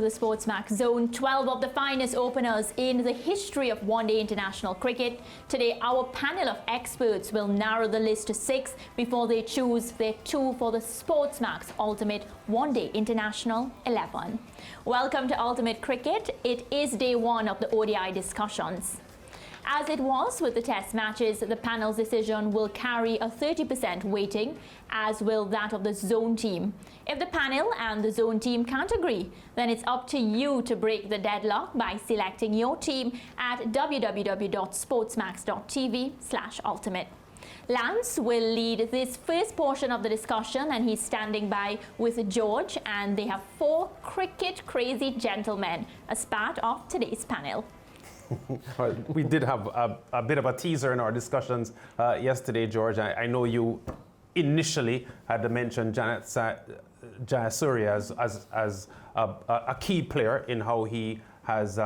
The SportsMax Zone, 12 of the finest openers in the history of one-day international cricket. Today, our panel of experts will narrow the list to 6 before they choose their 2 for the SportsMax Ultimate One-Day International 11. Welcome to Ultimate Cricket. It is day 1 of the ODI discussions. As it was with the test matches, the panel's decision will carry a 30% weighting, as will that of the zone team. If the panel and the zone team can't agree, then it's up to you to break the deadlock by selecting your team at www.sportsmax.tv/ultimate. Lance will lead this first portion of the discussion, and he's standing by with George, and they have 4 cricket-crazy gentlemen as part of today's panel. We did have a bit of a teaser in our discussions yesterday, George. I know you initially had mentioned Jayasuriya as a key player in how he has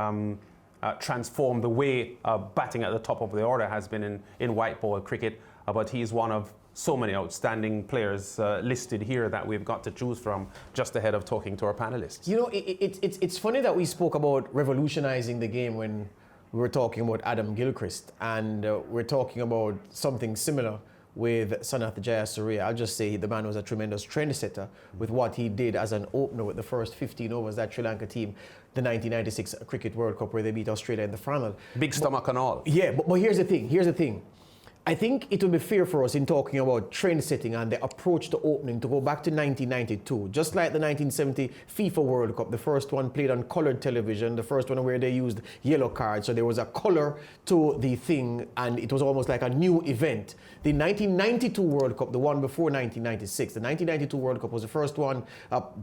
transformed the way batting at the top of the order has been in white ball cricket, but he's one of so many outstanding players listed here that we've got to choose from just ahead of talking to our panelists. You know, it's funny that we spoke about revolutionizing the game when we were talking about Adam Gilchrist, and we're talking about something similar with Sanath Jayasuriya. I'll just say the man was a tremendous trendsetter with what he did as an opener with the first 15 overs, that Sri Lanka team, the 1996 Cricket World Cup, where they beat Australia in the final. Big stomach and all. Yeah, but here's the thing. I think it would be fair for us in talking about trend setting and the approach to opening to go back to 1992. Just like the 1970 FIFA World Cup, the first one played on colored television, the first one where they used yellow cards, so there was a color to the thing and it was almost like a new event. The 1992 World Cup, the one before 1996, the 1992 World Cup was the first one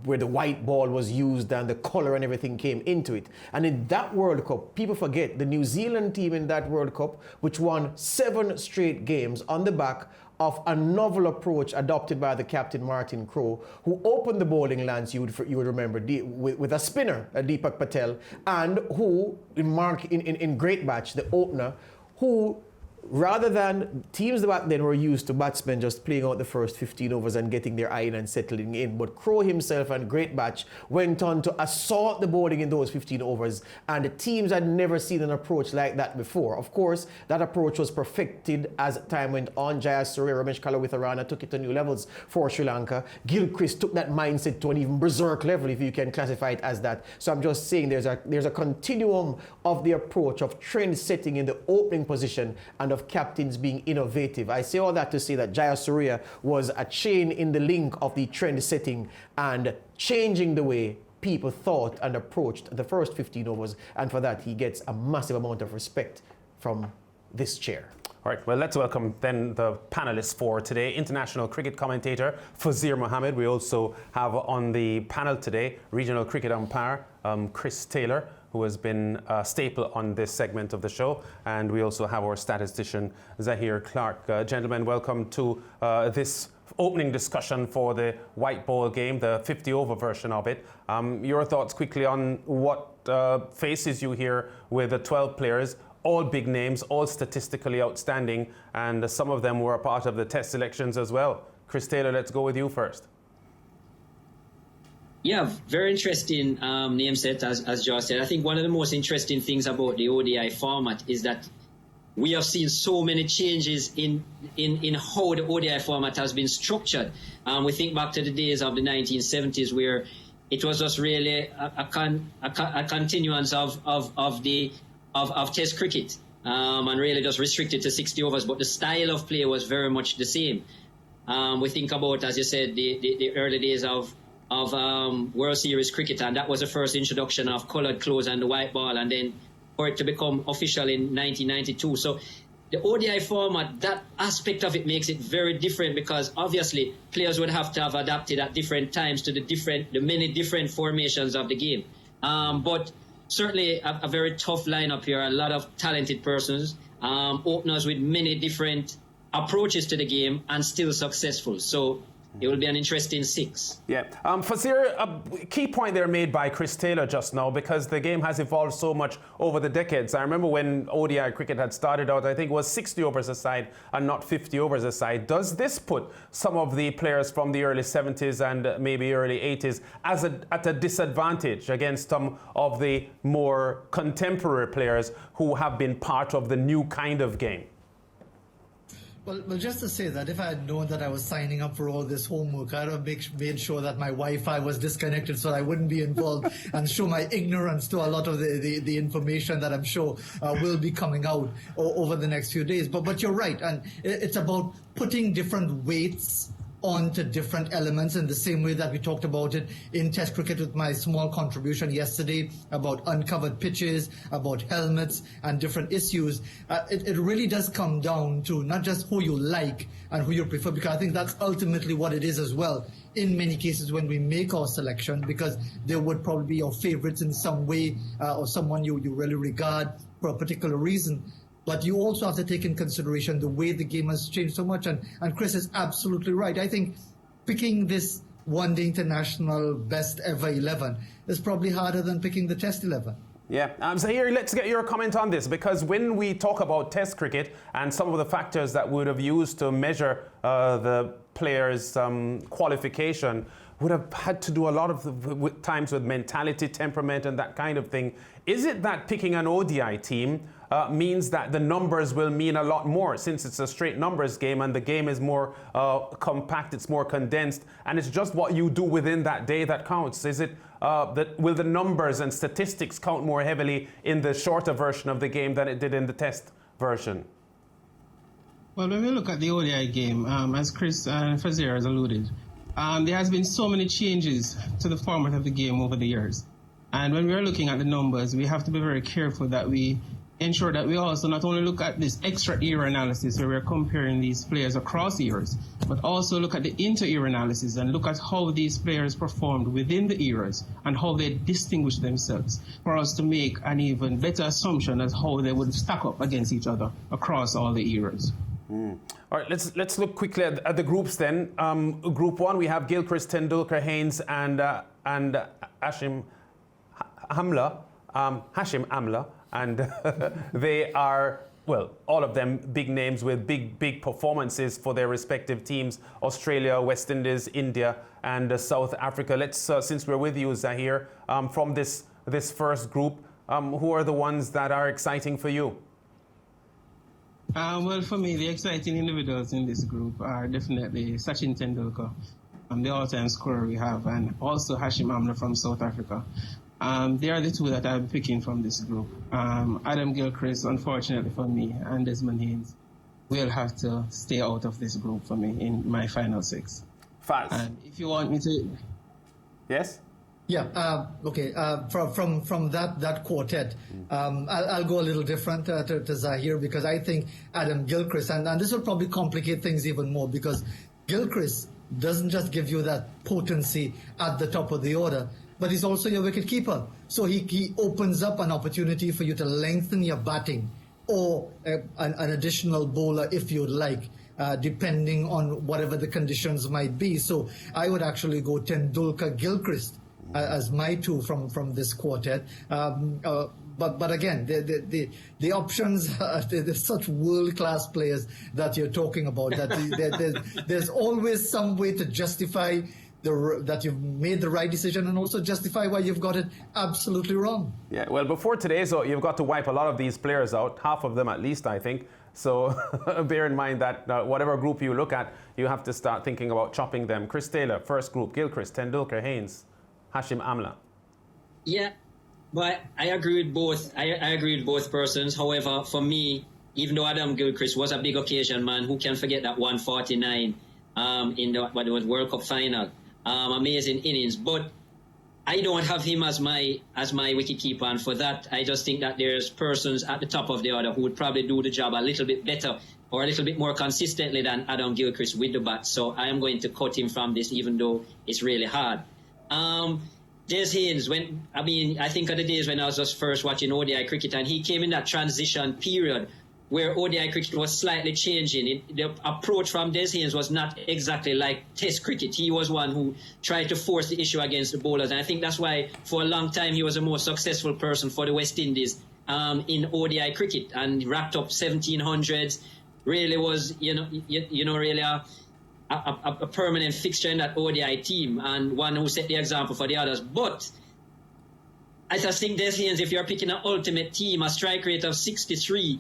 where the white ball was used and the color and everything came into it. And in that World Cup, people forget the New Zealand team in that World Cup, which won 7 straight games on the back of a novel approach adopted by the captain Martin Crowe, who opened the bowling lines, you would remember, with a spinner, Deepak Patel, and who, in Great Batch, the opener, who, rather than teams back then were used to batsmen just playing out the first 15 overs and getting their eye in and settling in, but Crowe himself and Great Batch went on to assault the bowling in those 15 overs, and the teams had never seen an approach like that before. Of course, that approach was perfected as time went on. Jayasuriya, Ramesh Kalawitharana took it to new levels for Sri Lanka. Gilchrist took that mindset to an even berserk level, if you can classify it as that. So I'm just saying there's a continuum of the approach of trend setting in the opening position and of captains being innovative. I say all that to say that Jayasuriya was a chain in the link of the trend setting and changing the way people thought and approached the first 15 overs, and for that he gets a massive amount of respect from this chair. All right, well, let's welcome then the panelists for today. International cricket commentator Fazeer Mohammed. We also have on the panel today regional cricket umpire Chris Taylor, who has been a staple on this segment of the show. And we also have our statistician, Zaheer Clarke. Gentlemen, welcome to this opening discussion for the white ball game, the 50-over version of it. Your thoughts quickly on what faces you here with the 12 players, all big names, all statistically outstanding, and some of them were a part of the test selections as well. Chris Taylor, let's go with you first. Yeah, very interesting name set, as Josh said. I think one of the most interesting things about the ODI format is that we have seen so many changes in how the ODI format has been structured. We think back to the days of the 1970s where it was just really a continuance of Test cricket and really just restricted to 60 overs, but the style of play was very much the same. We think about, as you said, the early days of World Series cricket, and that was the first introduction of coloured clothes and the white ball, and then for it to become official in 1992. So the ODI format, that aspect of it makes it very different, because obviously players would have to have adapted at different times to the many different formations of the game. But certainly a very tough lineup here, a lot of talented persons, openers with many different approaches to the game and still successful. So it will be an interesting 6. Yeah. Fazeer, a key point there made by Chris Taylor just now, because the game has evolved so much over the decades. I remember when ODI cricket had started out, I think it was 60 overs a side and not 50 overs a side. Does this put some of the players from the early 70s and maybe early 80s at a disadvantage against some of the more contemporary players who have been part of the new kind of game? Well, just to say that if I had known that I was signing up for all this homework, I'd have made sure that my Wi-Fi was disconnected so I wouldn't be involved and show my ignorance to a lot of the information that I'm sure will be coming out over the next few days. But you're right, and it's about putting different weights onto different elements in the same way that we talked about it in Test cricket with my small contribution yesterday about uncovered pitches, about helmets and different issues. It really does come down to not just who you like and who you prefer, because I think that's ultimately what it is as well in many cases when we make our selection, because there would probably be your favorites in some way or someone you really regard for a particular reason. But you also have to take in consideration the way the game has changed so much. And Chris is absolutely right. I think picking this one-day international best ever 11 is probably harder than picking the Test 11. Yeah, Zaheer, let's get your comment on this, because when we talk about Test cricket and some of the factors that we would have used to measure the players' qualification, would have had to do a lot of times with mentality, temperament, and that kind of thing. Is it that picking an ODI team means that the numbers will mean a lot more, since it's a straight numbers game and the game is more compact, it's more condensed, and it's just what you do within that day that counts? Is it that will the numbers and statistics count more heavily in the shorter version of the game than it did in the Test version? Well, when we look at the ODI game, as Chris and Fazeer has alluded, there has been so many changes to the format of the game over the years. And when we're looking at the numbers, we have to be very careful that we ensure that we also not only look at this extra-era analysis where we're comparing these players across eras, but also look at the inter-era analysis and look at how these players performed within the eras and how they distinguish themselves, for us to make an even better assumption as how they would stack up against each other across all the eras. All right, let's look quickly at the groups then. Group 1, we have Gilchrist, Tendulkar, Haynes, and Hashim Amla, and they are, well, all of them big names with big performances for their respective teams: Australia, West Indies, India, and South Africa. Let's, since we're with you, Zaheer, from this first group, who are the ones that are exciting for you? Well, for me, the exciting individuals in this group are definitely Sachin Tendulkar, the all-time scorer we have, and also Hashim Amla from South Africa. They are the two that I'm picking from this group. Adam Gilchrist, unfortunately for me, and Desmond Haynes will have to stay out of this group for me in my final 6. Faz. And if you want me to... Yes? Yeah, okay. From that quartet, I'll go a little different to Zaheer, because I think Adam Gilchrist, and this will probably complicate things even more, because Gilchrist doesn't just give you that potency at the top of the order, but he's also your wicket keeper. So he opens up an opportunity for you to lengthen your batting, or an additional bowler if you'd like, depending on whatever the conditions might be. So I would actually go Tendulkar Gilchrist as my two from this quartet. But again, the options, they're such world-class players that you're talking about, that there's always some way to justify that you've made the right decision, and also justify why you've got it absolutely wrong. Yeah, well, before today, so you've got to wipe a lot of these players out, half of them at least, I think. So bear in mind that whatever group you look at, you have to start thinking about chopping them. Chris Taylor, first group: Gilchrist, Tendulkar, Haynes, Hashim Amla. Yeah, but I agree with both. I agree with both persons. However, for me, even though Adam Gilchrist was a big occasion man, who can forget that 149 in the World Cup final? Amazing innings, but I don't have him as my wicketkeeper, and for that, I just think that there's persons at the top of the order who would probably do the job a little bit better or a little bit more consistently than Adam Gilchrist with the bat. So I am going to cut him from this, even though it's really hard. Des Haynes, I think of the days when I was just first watching ODI cricket, and he came in that transition period where ODI cricket was slightly changing. The approach from Des Haynes was not exactly like Test cricket. He was one who tried to force the issue against the bowlers. And I think that's why for a long time he was the most successful person for the West Indies in ODI cricket, and wrapped up 1700s. Really was, really a permanent fixture in that ODI team, and one who set the example for the others. But I just think Des Haynes, if you're picking an ultimate team, a strike rate of 63,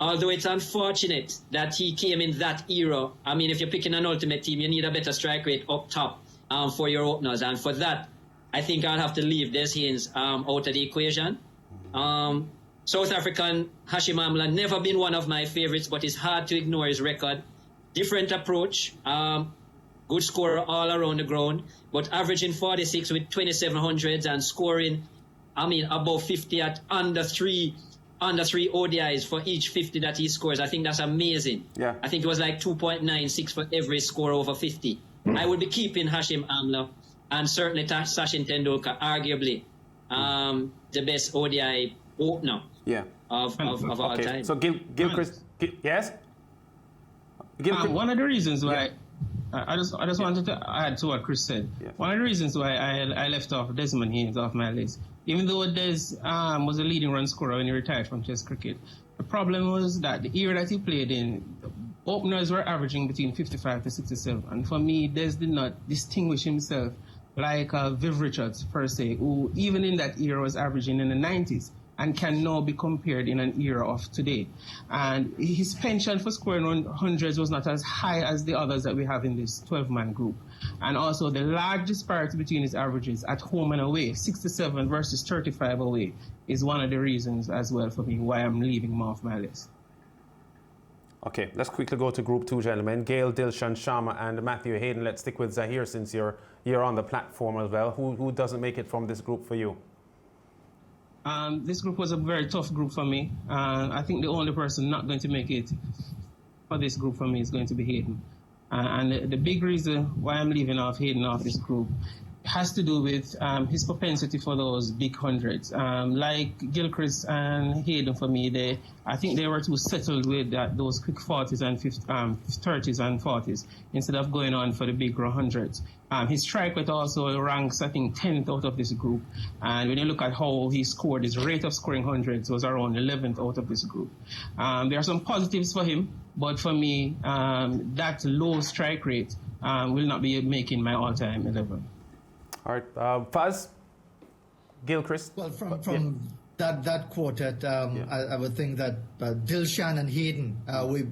although it's unfortunate that he came in that era. I mean, if you're picking an ultimate team, you need a better strike rate up top for your openers. And for that, I think I'll have to leave Des Haynes out of the equation. South African Hashim Amla, never been one of my favorites, but it's hard to ignore his record. Different approach, good scorer all around the ground, but averaging 46 with 2700s and scoring, above 50 at under three ODIs for each 50 that he scores. I think that's amazing. Yeah. I think it was like 2.96 for every score over 50. I would be keeping Hashim Amla and certainly Sachin Tendulkar, arguably the best ODI opener of all time. So Gilchrist, yes? One of the reasons why I just wanted to add to what Chris said. Yeah. One of the reasons why I left off Desmond Haynes off my list, even though Des was a leading run scorer when he retired from Test cricket, the problem was that the era that he played in, openers were averaging between 55 to 67. And for me, Des did not distinguish himself like Viv Richards, per se, who even in that era was averaging in the 90s. And can now be compared in an era of today. And his penchant for scoring hundreds was not as high as the others that we have in this 12-man group. And also the large disparity between his averages at home and away, 67 versus 35 away, is one of the reasons as well for me why I'm leaving him off my list. Okay, let's quickly go to Group 2, gentlemen. Gail, Dilshan Sharma and Matthew Hayden. Let's stick with Zaheer since you're on the platform as well. Who doesn't make it from this group for you? This group was a very tough group for me. I think the only person not going to make it for this group for me is going to be Hayden. And the big reason why I'm leaving off Hayden off this group has to do with his propensity for those big hundreds. Like Gilchrist and Hayden, for me, I think they were too settled with those quick 40s and 30s and 40s instead of going on for the bigger hundreds. His strike rate also ranks, I think, 10th out of this group. And when you look at how he scored, his rate of scoring hundreds was around 11th out of this group. There are some positives for him, but for me, that low strike rate will not be making my all-time 11. All right, Faz, Gilchrist. Well, from that quartet, I would think that Dilshan and Hayden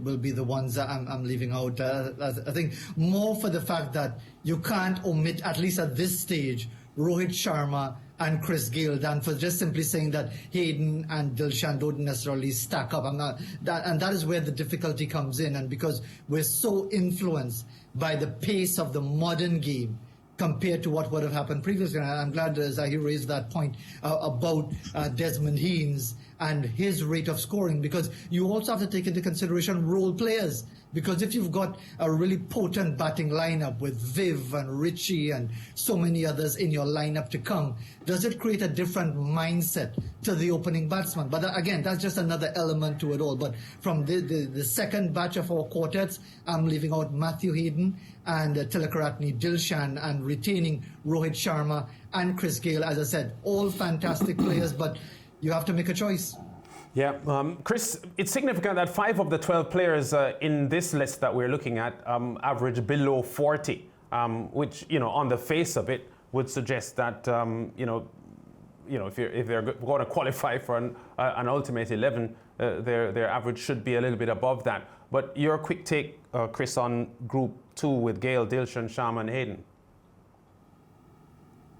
will be the ones that I'm leaving out. I think more for the fact that you can't omit, at least at this stage, Rohit Sharma and Chris Gayle than for just simply saying that Hayden and Dilshan don't necessarily stack up. And that is where the difficulty comes in. And because we're so influenced by the pace of the modern game, compared to what would have happened previously. And I'm glad Zaheer raised that point about Desmond Haynes and his rate of scoring, because you also have to take into consideration role players. Because if you've got a really potent batting lineup with Viv and Richie and so many others in your lineup to come, does it create a different mindset to the opening batsman? But again, that's just another element to it all. But from the second batch of our quartets, I'm leaving out Matthew Hayden and Tilakaratne Dilshan and retaining Rohit Sharma and Chris Gayle. As I said, all fantastic players, but you have to make a choice. Yeah, Chris, it's significant that 5 of the 12 players in this list that we're looking at average below 40, which, on the face of it would suggest that, if they're going to qualify for an ultimate 11, their average should be a little bit above that. But your quick take, Chris, on Group 2 with Gayle, Dilshan, Sharma and Hayden.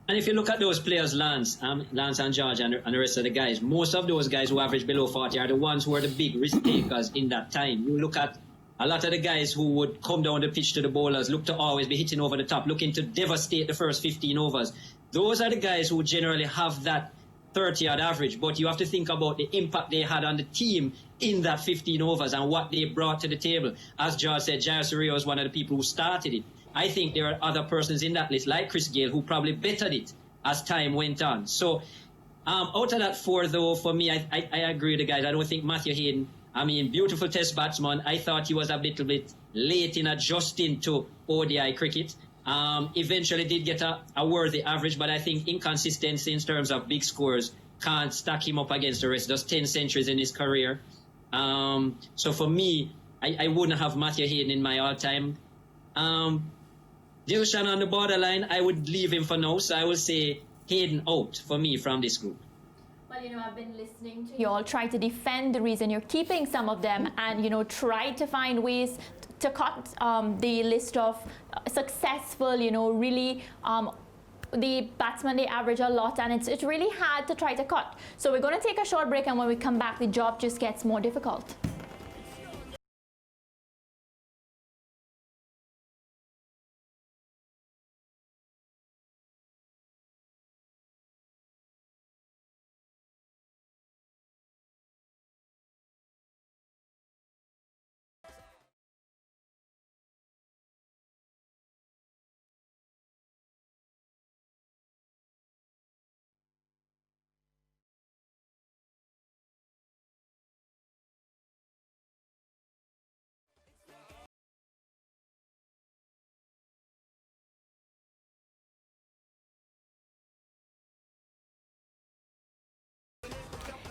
And if you look at those players, Lance and George and the rest of the guys, most of those guys who average below 40 are the ones who are the big risk takers in that time. You look at a lot of the guys who would come down the pitch to the bowlers, look to always be hitting over the top, looking to devastate the first 15 overs. Those are the guys who generally have that 30-odd average, but you have to think about the impact they had on the team in that 15 overs and what they brought to the table. As George said, Jair Surya was one of the people who started it. I think there are other persons in that list, like Chris Gayle, who probably bettered it as time went on. So out of that 4, though, for me, I agree with the guys. I don't think Matthew Hayden I mean, beautiful test batsman. I thought he was a little bit late in adjusting to ODI cricket. Eventually did get a worthy average, but I think inconsistency in terms of big scores can't stack him up against the rest. Just 10 centuries in his career. So for me, I wouldn't have Matthew Hayden in my all-time. Dilshan on the borderline, I would leave him for now. So I will say Hayden out for me from this group. Well, I've been listening to you all try to defend the reason you're keeping some of them and, try to find ways to cut the list of successful, really the batsmen, they average a lot, and it's really hard to try to cut. So we're going to take a short break, and when we come back, the job just gets more difficult.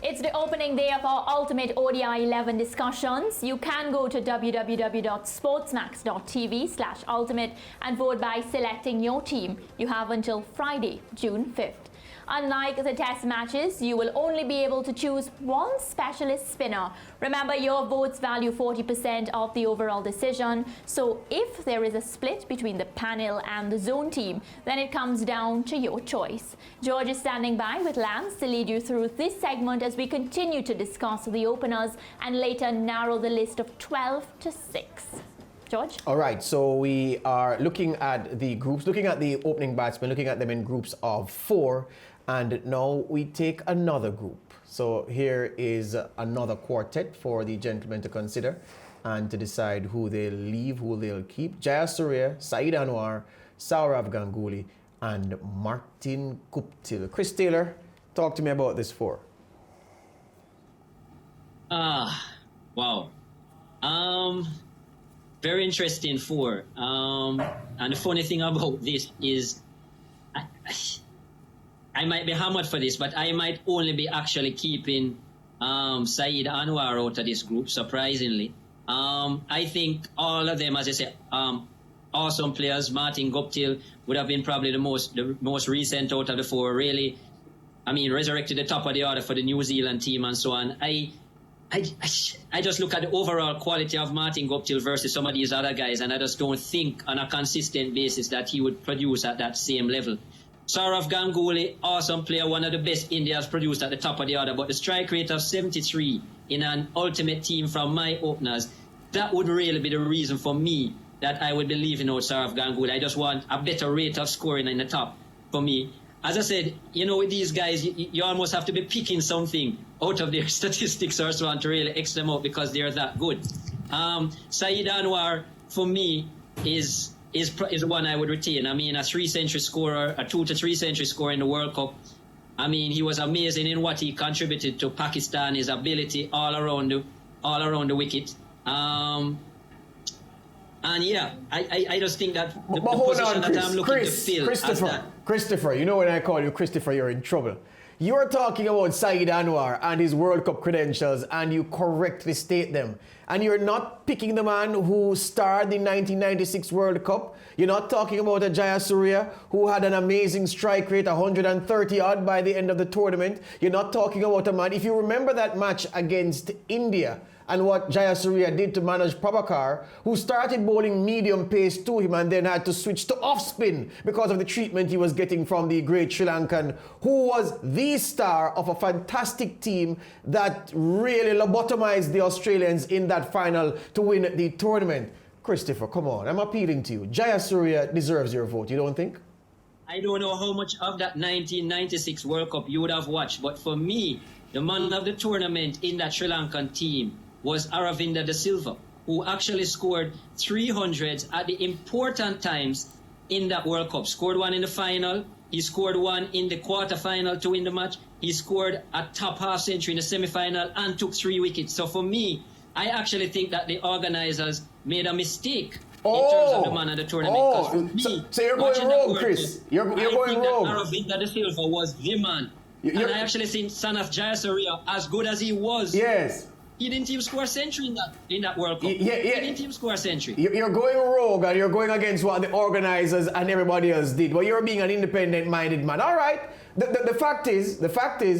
It's the opening day of our Ultimate ODI 11 discussions. You can go to www.sportsmax.tv/ultimate and vote by selecting your team. You have until Friday, June 5th. Unlike the test matches, you will only be able to choose one specialist spinner. Remember, your votes value 40% of the overall decision. So if there is a split between the panel and the zone team, then it comes down to your choice. George is standing by with Lance to lead you through this segment as we continue to discuss the openers and later narrow the list of 12 to 6. George? All right, so we are looking at the groups, looking at the opening batsmen, looking at them in groups of 4. And now we take another group. So here is another quartet for the gentlemen to consider and to decide who they'll leave, who they'll keep. Jayasuriya, Saeed Anwar, Sourav Ganguly, and Martin Guptill. Chris Taylor, talk to me about this 4. Wow. Very interesting 4. And the funny thing about this is I might be hammered for this, but I might only be actually keeping Saeed Anwar out of this group, surprisingly. I think all of them, as I said, awesome players. Martin Guptill would have been probably the most recent out of the 4, really. I mean, resurrected the top of the order for the New Zealand team and so on. I just look at the overall quality of Martin Guptill versus some of these other guys, and I just don't think on a consistent basis that he would produce at that same level. Sourav Ganguly, awesome player, one of the best India has produced at the top of the order, but the strike rate of 73 in an ultimate team from my openers, that would really be the reason for me that I would be leaving out Sourav Ganguly. I just want a better rate of scoring in the top for me. As I said, with these guys, you almost have to be picking something out of their statistics or so on to really X them out because they're that good. Saeed Anwar, for me, is the one I would retain. I mean, a 3-century scorer, a 2 to 3 century scorer in the World Cup. I mean, he was amazing in what he contributed to Pakistan, his ability all around the wicket. And yeah, I just think that the position that I'm looking to fill as that. Christopher, when I call you Christopher, you're in trouble. You're talking about Saeed Anwar and his World Cup credentials, and you correctly state them. And you're not picking the man who starred the 1996 World Cup. You're not talking about a Jayasuriya who had an amazing strike rate, 130 odd by the end of the tournament. You're not talking about a man. If you remember that match against India and what Jayasuriya did to Manoj Prabhakar, who started bowling medium pace to him and then had to switch to off spin because of the treatment he was getting from the great Sri Lankan, who was the star of a fantastic team that really lobotomized the Australians in that final to win the tournament. Christopher, come on, I'm appealing to you. Jayasuriya deserves your vote, you don't think? I don't know how much of that 1996 World Cup you would have watched, but for me, the man of the tournament in that Sri Lankan team was Aravinda de Silva, who actually scored 300s at the important times in that World Cup. Scored one in the final, he scored one in the quarterfinal to win the match, he scored a top half century in the semi-final and took 3 wickets. So for me, I actually think that the organizers made a mistake in terms of the man of the tournament. 'Cause for me, so you're going watching that rogue, World Chris. Cup, You're going think rogue. that Aravinda De Silva was the man. And I actually think Sanath Jayasuriya, as good as he was, Yes. he didn't even score a century in that World Cup. Yeah. He didn't even score a century. You're going rogue and you're going against what the organizers and everybody else did. But you're being an independent-minded man. All right. The fact is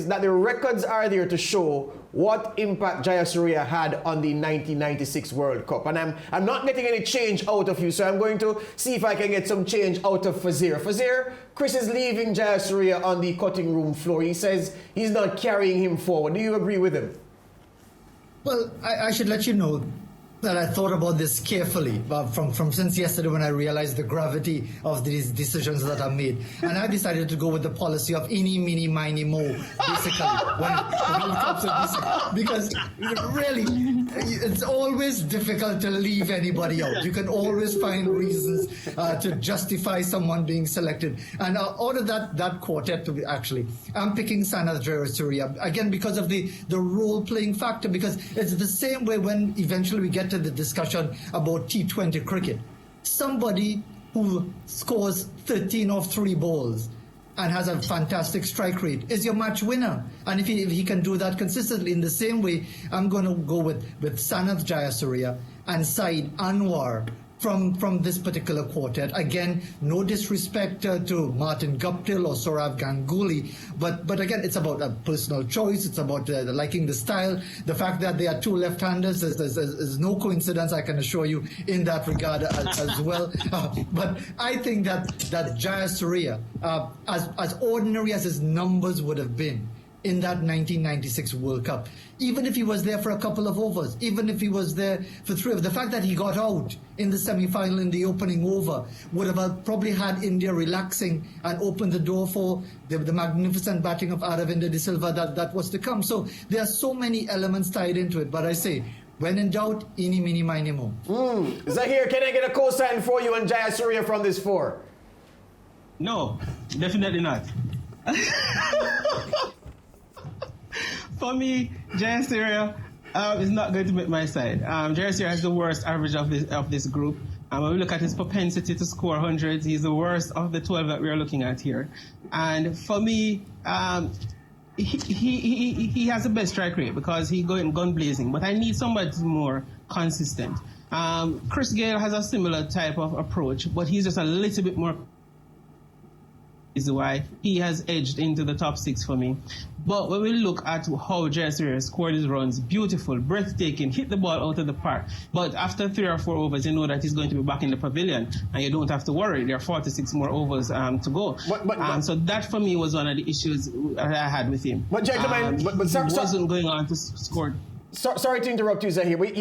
that the records are there to show what impact Jayasuriya had on the 1996 World Cup. And I'm not getting any change out of you, so I'm going to see if I can get some change out of Fazeer. Fazeer, Chris is leaving Jayasuriya on the cutting room floor. He says he's not carrying him forward. Do you agree with him? Well, I should let you know that I thought about this carefully from since yesterday when I realized the gravity of these decisions that are made. And I decided to go with the policy of eeny, meeny, miny, mo, basically. when it comes to this, because really, it's always difficult to leave anybody out. You can always find reasons to justify someone being selected. And out of that quartet, I'm picking Sanath Jayasuriya, again, because of the role-playing factor, because it's the same way when eventually we get to the discussion about T20 cricket. Somebody who scores 13 off 3 balls and has a fantastic strike rate is your match winner. And if he can do that consistently in the same way, I'm going to go with Sanath Jayasuriya and Saeed Anwar from this particular quartet. Again, no disrespect to Martin Guptill or Sourav Ganguly, but again, it's about a personal choice. It's about liking the style. The fact that they are 2 left-handers is no coincidence, I can assure you, in that regard as well. But I think that Jayasuriya, as ordinary as his numbers would have been in that 1996 World Cup, even if he was there for a couple of overs, even if he was there for 3 overs, the fact that he got out in the semi-final in the opening over would have probably had India relaxing and opened the door for the magnificent batting of Aravinda De Silva that was to come. So there are so many elements tied into it, but I say, when in doubt, eeny, meeny, miny, mo. Zaheer, can I get a cosign for you and Jayasuriya from this 4? No, definitely not. For me, Jayasuriya is not going to make my side. Jayasuriya has the worst average of this group. When we look at his propensity to score hundreds, he's the worst of the 12 that we are looking at here. And for me, he has the best strike rate because he's going gun blazing. But I need somebody more consistent. Chris Gayle has a similar type of approach, but he's just a little bit more. Is why he has edged into the top 6 for me. But when we look at how Jayasuriya scored his runs, beautiful, breathtaking, hit the ball out of the park. But after 3 or 4 overs, you know that he's going to be back in the pavilion, and you don't have to worry. There are 46 more overs to go. So that for me was one of the issues that I had with him. But gentlemen, he wasn't going on to score. Sorry to interrupt you, Zaheer, but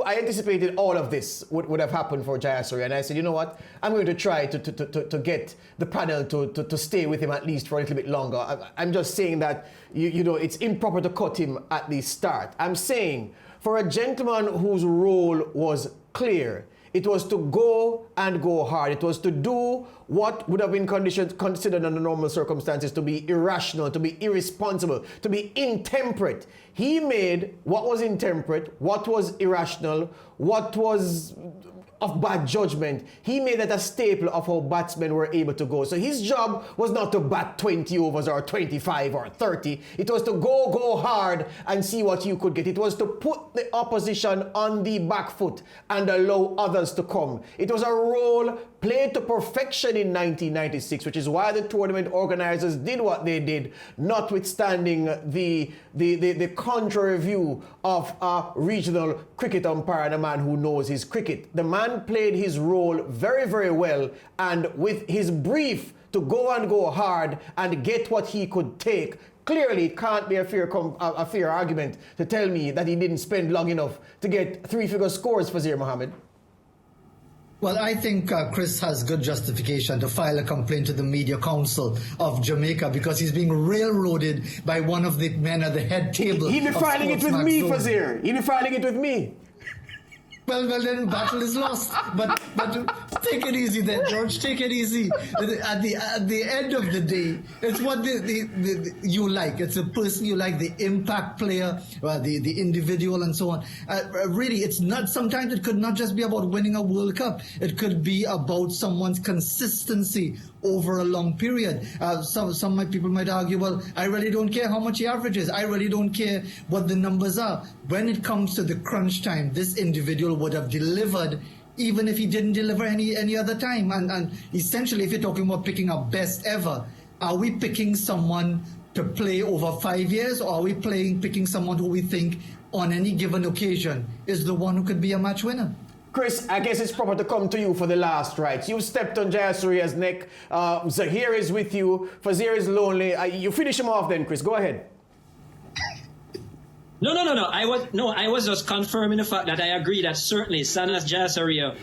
I anticipated all of this would have happened for Jayasuriya, and I said, you know what, I'm going to try to get the panel to stay with him at least for a little bit longer. I'm just saying that, it's improper to cut him at the start. I'm saying, for a gentleman whose role was clear, it was to go and go hard. It was to do what would have been considered under normal circumstances to be irrational, to be irresponsible, to be intemperate. He made what was intemperate, what was irrational, what was of bad judgment. He made that a staple of how batsmen were able to go. So his job was not to bat 20 overs or 25 or 30. It was to go hard and see what you could get. It was to put the opposition on the back foot and allow others to come. It was a role played to perfection in 1996, which is why the tournament organizers did what they did, notwithstanding the contrary view of a regional cricket umpire and a man who knows his cricket. The man played his role very, very well, and with his brief to go and go hard and get what he could take, clearly it can't be a fair argument to tell me that he didn't spend long enough to get 3-figure scores for Fazeer Mohammed. Well, I think Chris has good justification to file a complaint to the Media Council of Jamaica because he's being railroaded by one of the men at the head table. He'll be filing it with me, Fazeer. He'll be filing it with me. Well, then battle is lost. But take it easy then, George. Take it easy. At the end of the day, it's what you like. It's a person you like, the impact player, the individual, and so on. Really, it's not. Sometimes it could not just be about winning a World Cup. It could be about someone's consistency over a long period. Some people might argue, well, I really don't care how much he averages. I really don't care what the numbers are. When it comes to the crunch time, this individual would have delivered even if he didn't deliver any other time. And essentially, if you're talking about picking our best ever, are we picking someone to play over 5 years, or are we picking someone who we think on any given occasion is the one who could be a match winner? Chris, I guess it's proper to come to you for the last rites. You stepped on Jayasuriya's neck. Zaheer is with you. Fazeer is lonely. You finish him off then, Chris. Go ahead. No. I was just confirming the fact that I agree that certainly Sanas Jayasuriya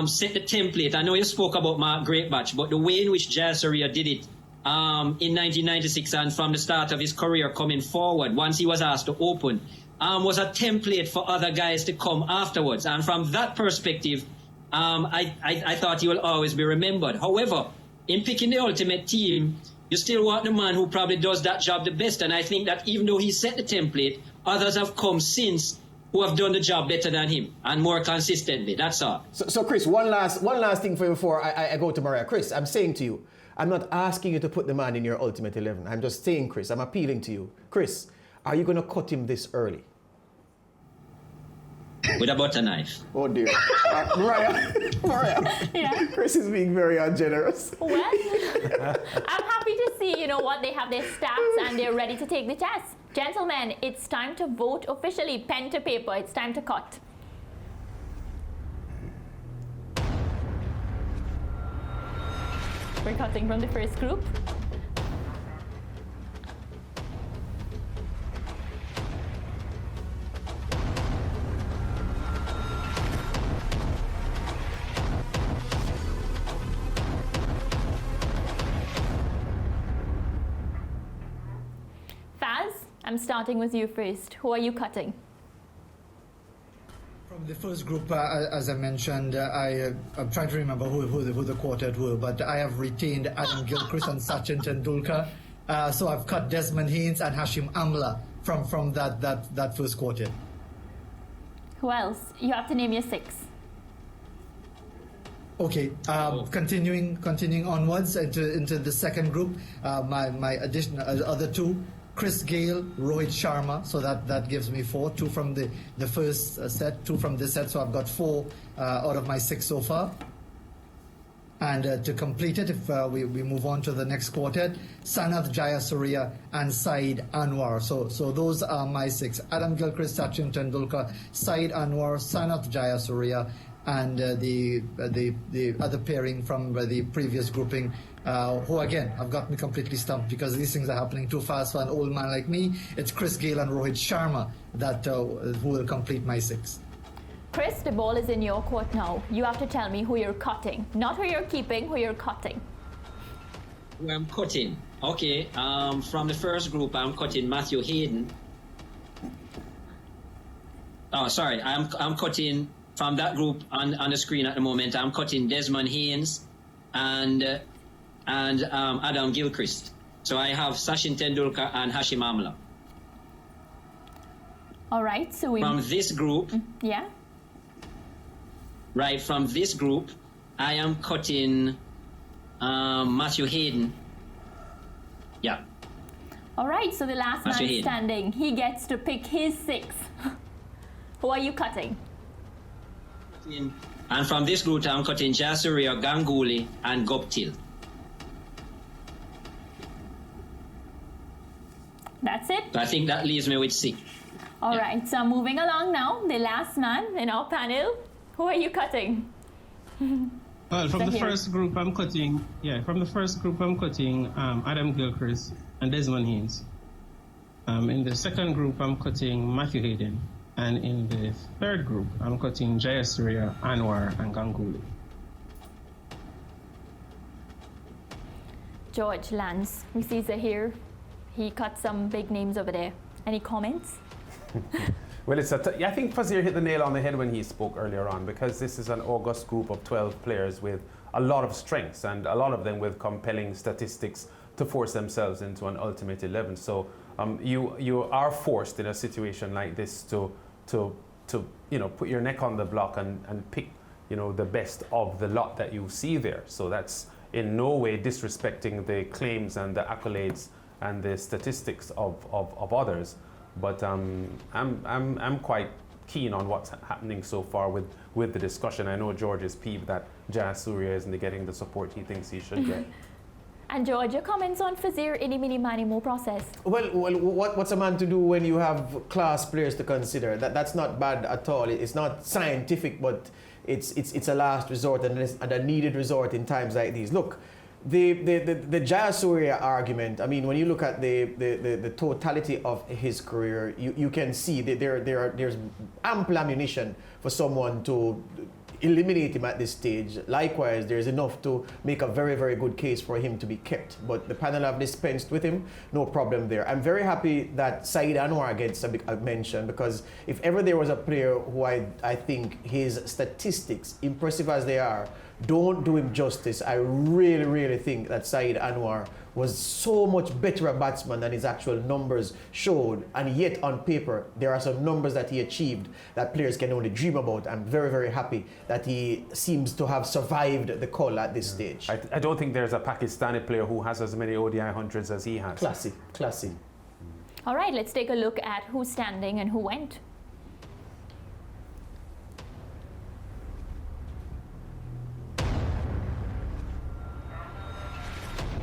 set the template. I know you spoke about Mark Greatbatch, but the way in which Jayasuriya did it in 1996 and from the start of his career coming forward, once he was asked to open, was a template for other guys to come afterwards. And from that perspective, I thought he will always be remembered. However, in picking the ultimate team, you still want the man who probably does that job the best. And I think that even though he set the template, others have come since who have done the job better than him and more consistently. That's all. So Chris, one last thing for you before I go to Maria. Chris, I'm saying to you, I'm not asking you to put the man in your ultimate 11. I'm just saying, Chris, I'm appealing to you. Chris, are you going to cut him this early? With a butter knife. Oh dear. Mariah. Yeah. Chris is being very ungenerous. Well, I'm happy to see, what, they have their stats and they're ready to take the test. Gentlemen, it's time to vote officially. Pen to paper. It's time to cut. We're cutting from the first group. Faz, I'm starting with you first. Who are you cutting? From the first group, as I mentioned, I'm trying to remember who the quartet were, but I have retained Adam Gilchrist and Sachin Tendulkar. So I've cut Desmond Haynes and Hashim Amla from that first quartet. Who else? You have to name your 6. Okay, continuing onwards into the second group, my additional other 2. Chris Gale, Rohit Sharma, so that gives me 4. 2 from the first set, 2 from this set, so I've got 4 out of my 6 so far. And to complete it, if we move on to the next quartet, Sanath Jayasuriya and Saeed Anwar. So those are my 6. Adam Gilchrist, Sachin Tendulkar, Saeed Anwar, Sanath Jayasuriya, and the other pairing from the previous grouping, who again have got me completely stumped because these things are happening too fast for an old man like me. It's Chris Gale and Rohit Sharma that who will complete my 6. Chris, the ball is in your court now. You have to tell me who you're cutting. Not who you're keeping, who you're cutting. Who I'm cutting? Okay, from the first group, I'm cutting Matthew Hayden. Oh, sorry, I'm cutting from that group on the screen at the moment. I'm cutting Desmond Haynes and Adam Gilchrist. So I have Sachin Tendulkar and Hashim Amla. All right, so from this group. Yeah. Right, from this group, I am cutting Matthew Hayden. Yeah. All right, so the last man standing, he gets to pick his 6. Who are you cutting? And from this group, I'm cutting Jayasuriya, Ganguly, and Guptill. That's it? So I think that leaves me with 6. All right, so moving along now, the last man in our panel. Who are you cutting? Well, from the first group, I'm cutting. Yeah, from the first group, I'm cutting Adam Gilchrist and Desmond Haynes. In the second group, I'm cutting Matthew Hayden, and in the third group, I'm cutting Jayasuriya, Anwar, and Ganguly. George, Lance, we see Zaheer. He cut some big names over there. Any comments? Well, I think Fazeer hit the nail on the head when he spoke earlier on, because this is an august group of 12 players with a lot of strengths, and a lot of them with compelling statistics to force themselves into an ultimate 11. So you are forced in a situation like this to put your neck on the block and pick the best of the lot that you see there. So that's in no way disrespecting the claims and the accolades and the statistics of others. But I'm quite keen on what's happening so far with the discussion. I know George is peeved that Jazz Surya isn't getting the support he thinks he should get. And George, your comments on Fazeer mini mo process? Well, what's a man to do when you have class players to consider? That's not bad at all. It's not scientific, but it's a last resort and a needed resort in times like these. Look, the Jazz Surya argument, I mean, when you look at the totality of his career, you can see that there's ample ammunition for someone to eliminate him at this stage. Likewise, there's enough to make a very, very good case for him to be kept. But the panel have dispensed with him, no problem there. I'm very happy that Saeed Anwar gets a mention, because if ever there was a player who I think his statistics, impressive as they are, don't do him justice. I really, really think that Saeed Anwar was so much better a batsman than his actual numbers showed, and yet on paper there are some numbers that he achieved that players can only dream about. I'm very, very happy that he seems to have survived the call at this stage. I don't think there's a Pakistani player who has as many ODI hundreds as he has. Classy. All right, let's take a look at who's standing and who went.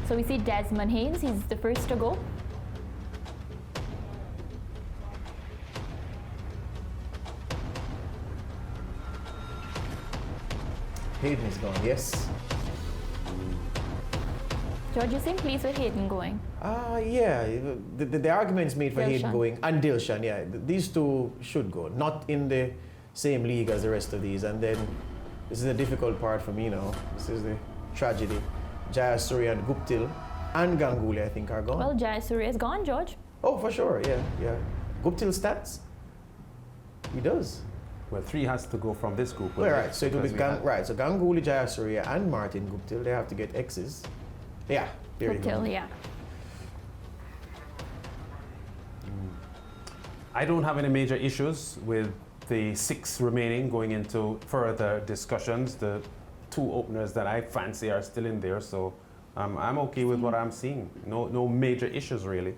So we see Desmond Haynes, he's the first to go. Hayden is gone, yes. George, you seem pleased with Hayden going. Yeah, the arguments made for Hayden Dilshan going, and Dilshan, yeah, these two should go. Not in the same league as the rest of these. And then this is the difficult part for me now. This is the tragedy. Jaya Surya and Guptill and Ganguly, I think, are gone. Well, Jaya Surya is gone, George. Oh, for sure, yeah. Guptill stats? He does. Well, 3 has to go from this group. Well, right, so it will be so Ganguly, Jaya Surya and Martin Guptill, they have to get X's. Yeah, there you go. Guptill, yeah. I don't have any major issues with the 6 remaining going into further discussions. The 2 openers that I fancy are still in there, so I'm okay with what I'm seeing. No major issues, really.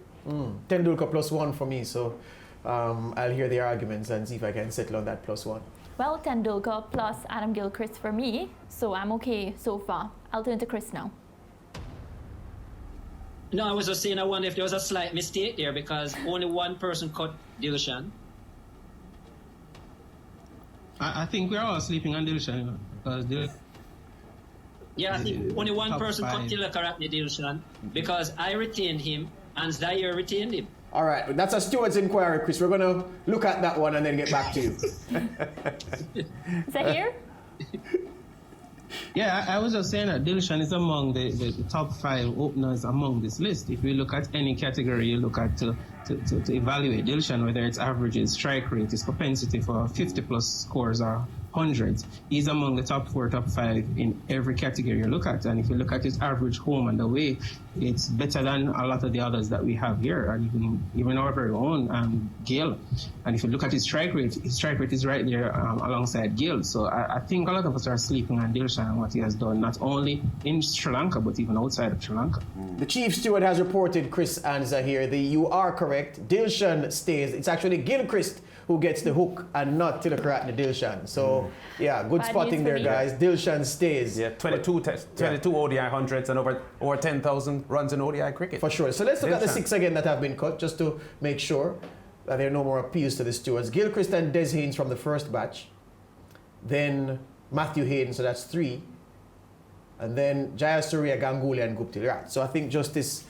Tendulkar +1 for me, so I'll hear the arguments and see if I can settle on that +1. Well, Tendulkar plus Adam Gilchrist for me, so I'm okay so far. I'll turn to Chris now. No, I was just saying I wonder if there was a slight mistake there, because only one person cut Dilshan. I think we're all sleeping on Dilshan, because Yeah, I think only one person cut Dilshan, because I retained him and Zaheer retained him. All right, that's a steward's inquiry, Chris. We're going to look at that one and then get back to you. Zaheer? Yeah, I was just saying that Dilshan is among the top 5 openers among this list. If you look at any category you look at to evaluate Dilshan, whether it's averages, strike rate, his propensity for 50+ scores or hundreds, he's among the top 4, top 5 in every category you look at. And if you look at his average home and away, it's better than a lot of the others that we have here, and even our very own Gale. And if you look at his strike rate is right there alongside Gale. So I think a lot of us are sleeping on Dilshan and what he has done, not only in Sri Lanka, but even outside of Sri Lanka. The chief steward has reported, Chris and Zaheer, you are correct. Dilshan stays. It's actually Gilchrist who gets the hook and not Tilakaratne Dilshan. So, yeah, good Bad spotting there, guys. Dilshan stays. Yeah, 22 ODI hundreds and over 10,000 runs in ODI cricket. For sure. So let's look at the 6 again that have been cut, just to make sure that there are no more appeals to the stewards. Gilchrist and Des Haynes from the first batch. Then Matthew Hayden, so that's 3. And then Jaya Surya, Ganguly, and Guptill. Right. So I think justice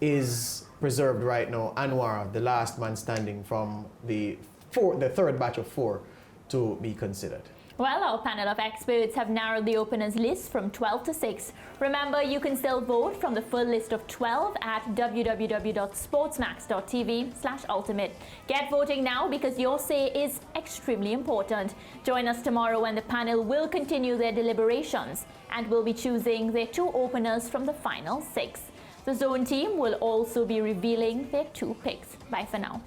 is preserved right now. Anwar, the last man standing from the third batch of 4 to be considered. Well, our panel of experts have narrowed the openers list from 12 to 6. Remember, you can still vote from the full list of 12 at www.sportsmax.tv/ultimate. Get voting now because your say is extremely important. Join us tomorrow when the panel will continue their deliberations and will be choosing their 2 openers from the final 6. The zone team will also be revealing their 2 picks. Bye for now.